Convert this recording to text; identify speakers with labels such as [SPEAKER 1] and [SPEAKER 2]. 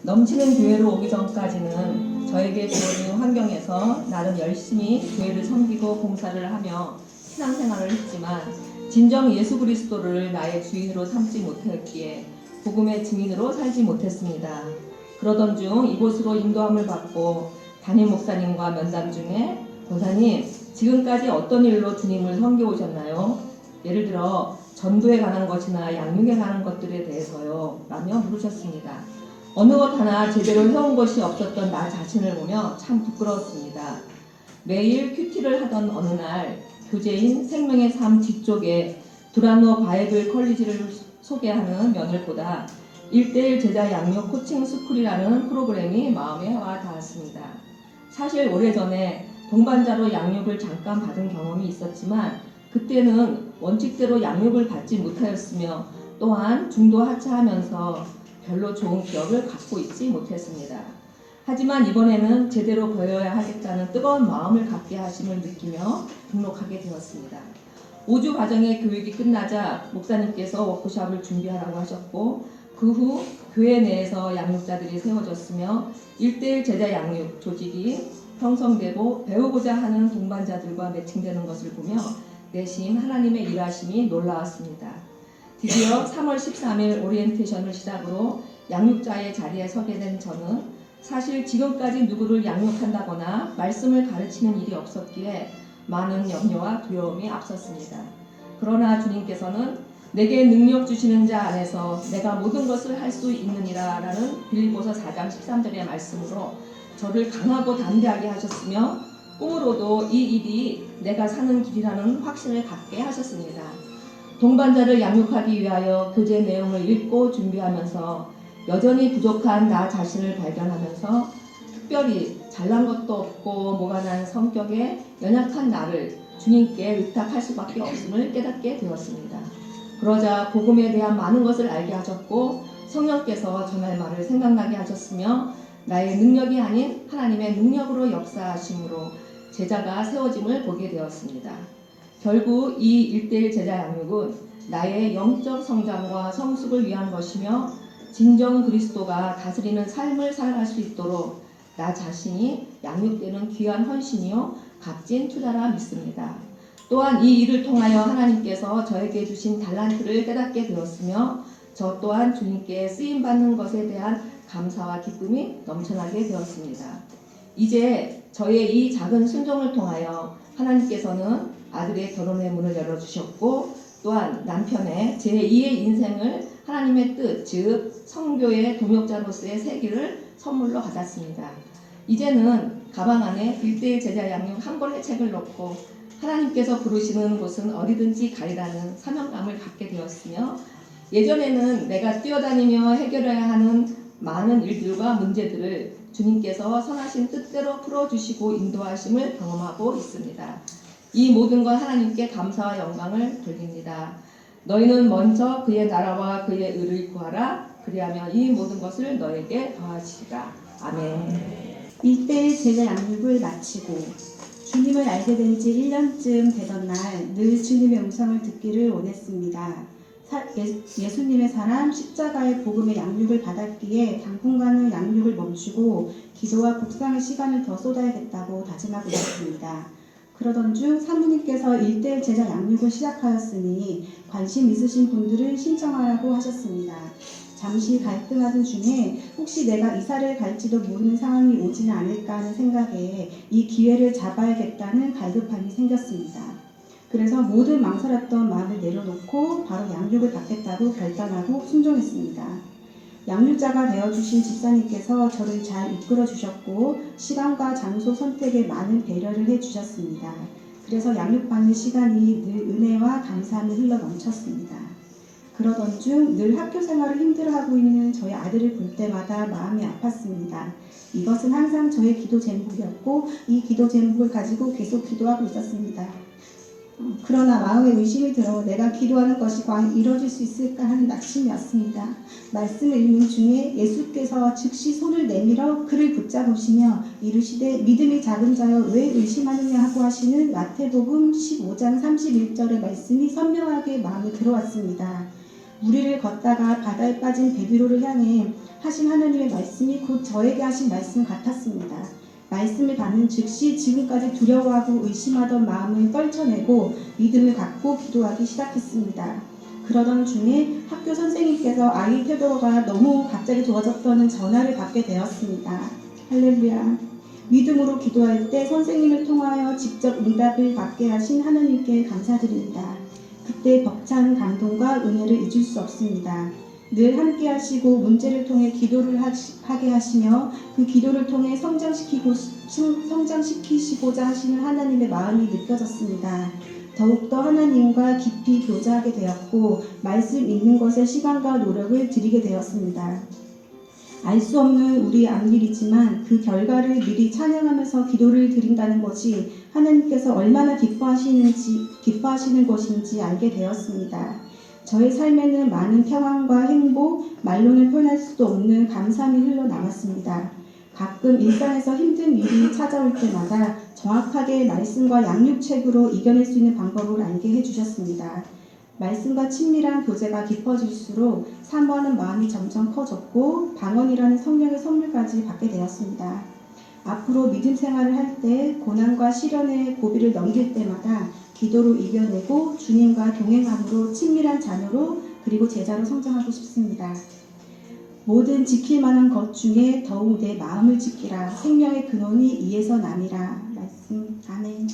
[SPEAKER 1] 넘치는 교회로 오기 전까지는 저에게 주어진 환경에서 나름 열심히 교회를 섬기고 봉사를 하며 신앙생활을 했지만 진정 예수 그리스도를 나의 주인으로 삼지 못했기에 복음의 증인으로 살지 못했습니다. 그러던 중 이곳으로 인도함을 받고 담임 목사님과 면담 중에 권사님, 지금까지 어떤 일로 주님을 섬겨오셨나요? 예를 들어 전도에 관한 것이나 양육에 관한 것들에 대해서요 라며 물으셨습니다. 어느 것 하나 제대로 해온 것이 없었던 나 자신을 보며 참 부끄러웠습니다. 매일 큐티를 하던 어느 날 교재인 생명의 삶 뒤쪽에 두라노 바이블 컬리지를 소개하는 면을 보다 1:1 제자 양육 코칭 스쿨이라는 프로그램이 마음에 와 닿았습니다. 사실 오래전에 동반자로 양육을 잠깐 받은 경험이 있었지만 그때는 원칙대로 양육을 받지 못하였으며 또한 중도 하차하면서 별로 좋은 기억을 갖고 있지 못했습니다. 하지만 이번에는 제대로 배워야 하겠다는 뜨거운 마음을 갖게 하심을 느끼며 등록하게 되었습니다. 5주 과정의 교육이 끝나자 목사님께서 워크숍을 준비하라고 하셨고 그 후 교회 내에서 양육자들이 세워졌으며 1:1 제자 양육 조직이 형성되고 배우고자 하는 동반자들과 매칭되는 것을 보며 내심 하나님의 일하심이 놀라웠습니다. 드디어 3월 13일 오리엔테이션을 시작으로 양육자의 자리에 서게 된 저는 사실 지금까지 누구를 양육한다거나 말씀을 가르치는 일이 없었기에 많은 염려와 두려움이 앞섰습니다. 그러나 주님께서는 내게 능력 주시는 자 안에서 내가 모든 것을 할 수 있느니라 라는 빌립보서 4장 13절의 말씀으로 저를 강하고 담대하게 하셨으며 꿈으로도 이 일이 내가 사는 길이라는 확신을 갖게 하셨습니다. 동반자를 양육하기 위하여 교재 내용을 읽고 준비하면서 여전히 부족한 나 자신을 발견하면서 특별히 잘난 것도 없고 모가난 성격에 연약한 나를 주님께 의탁할 수밖에 없음을 깨닫게 되었습니다. 그러자 복음에 대한 많은 것을 알게 하셨고 성령께서 전할 말을 생각나게 하셨으며 나의 능력이 아닌 하나님의 능력으로 역사하심으로 제자가 세워짐을 보게 되었습니다. 결국 이 1:1 제자 양육은 나의 영적 성장과 성숙을 위한 것이며 진정 그리스도가 다스리는 삶을 살아갈 수 있도록 나 자신이 양육되는 귀한 헌신이요 값진 투자라 믿습니다. 또한 이 일을 통하여 하나님께서 저에게 주신 달란트를 깨닫게 되었으며 저 또한 주님께 쓰임받는 것에 대한 감사와 기쁨이 넘쳐나게 되었습니다. 이제 저의 이 작은 순종을 통하여 하나님께서는 아들의 결혼의 문을 열어주셨고 또한 남편의 제2의 인생을 하나님의 뜻, 즉 성교의 동역자로서의 세기를 선물로 받았습니다. 이제는 가방 안에 1:1 제자 양육 한 권의 책을 넣고 하나님께서 부르시는 곳은 어디든지 가리라는 사명감을 갖게 되었으며 예전에는 내가 뛰어다니며 해결해야 하는 많은 일들과 문제들을 주님께서 선하신 뜻대로 풀어주시고 인도하심을 경험하고 있습니다. 이 모든 것 하나님께 감사와 영광을 돌립니다. 너희는 먼저 그의 나라와 그의 의를 구하라. 그리하면 이 모든 것을 너에게 더하시리라. 아멘.
[SPEAKER 2] 1:1 제자 양육을 마치고 주님을 알게 된 지 1년쯤 되던 날 늘 주님의 음성을 듣기를 원했습니다. 예수님의 사랑 십자가의 복음의 양육을 받았기에 당분간은 양육을 멈추고 기도와 묵상의 시간을 더 쏟아야겠다고 다짐하고 있었습니다. 그러던 중 사모님께서 1:1 제자 양육을 시작하였으니 관심 있으신 분들은 신청하라고 하셨습니다. 잠시 갈등하던 중에 혹시 내가 이사를 갈지도 모르는 상황이 오지는 않을까 하는 생각에 이 기회를 잡아야겠다는 갈급함이 생겼습니다. 그래서 모든 망설였던 마음을 내려놓고 바로 양육을 받겠다고 결단하고 순종했습니다. 양육자가 되어주신 집사님께서 저를 잘 이끌어 주셨고 시간과 장소 선택에 많은 배려를 해주셨습니다. 그래서 양육받는 시간이 늘 은혜와 감사함이 흘러 넘쳤습니다. 그러던 중 늘 학교 생활을 힘들어하고 있는 저희 아들을 볼 때마다 마음이 아팠습니다. 이것은 항상 저의 기도 제목이었고 이 기도 제목을 가지고 계속 기도하고 있었습니다. 그러나 마음에 의심이 들어 내가 기도하는 것이 과연 이루어질 수 있을까 하는 낙심이었습니다. 말씀을 읽는 중에 예수께서 즉시 손을 내밀어 그를 붙잡으시며 이르시되 믿음이 작은 자여 왜 의심하느냐 하고 하시는 마태복음 15장 31절의 말씀이 선명하게 마음에 들어왔습니다. 무리를 걷다가 바다에 빠진 베드로를 향해 하신 하나님의 말씀이 곧 저에게 하신 말씀 같았습니다. 말씀을 받는 즉시 지금까지 두려워하고 의심하던 마음을 떨쳐내고 믿음을 갖고 기도하기 시작했습니다. 그러던 중에 학교 선생님께서 아이 테도가 너무 갑자기 좋아졌다는 전화를 받게 되었습니다. 할렐루야. 믿음으로 기도할 때 선생님을 통하여 직접 응답을 받게 하신 하나님께 감사드립니다. 그때 벅찬 감동과 은혜를 잊을 수 없습니다. 늘 함께 하시고 문제를 통해 기도를 하게 하시며 그 기도를 통해 성장시키시고자 하시는 하나님의 마음이 느껴졌습니다. 더욱더 하나님과 깊이 교제하게 되었고 말씀 읽는 것에 시간과 노력을 들이게 되었습니다. 알 수 없는 우리의 앞일이지만 그 결과를 미리 찬양하면서 기도를 드린다는 것이 하나님께서 얼마나 기뻐하시는 것인지 알게 되었습니다. 저의 삶에는 많은 평안과 행복, 말로는 표현할 수도 없는 감사함이 흘러나왔습니다. 가끔 일상에서 힘든 일이 찾아올 때마다 정확하게 말씀과 양육책으로 이겨낼 수 있는 방법을 알게 해주셨습니다. 말씀과 친밀한 교제가 깊어질수록 사모하는 마음이 점점 커졌고 방언이라는 성령의 선물까지 받게 되었습니다. 앞으로 믿음 생활을 할 때 고난과 시련의 고비를 넘길 때마다 기도로 이겨내고 주님과 동행함으로 친밀한 자녀로 그리고 제자로 성장하고 싶습니다. 모든 지킬 만한 것 중에 더욱 내 마음을 지키라. 생명의 근원이 이에서 남이라. 말씀. 아멘.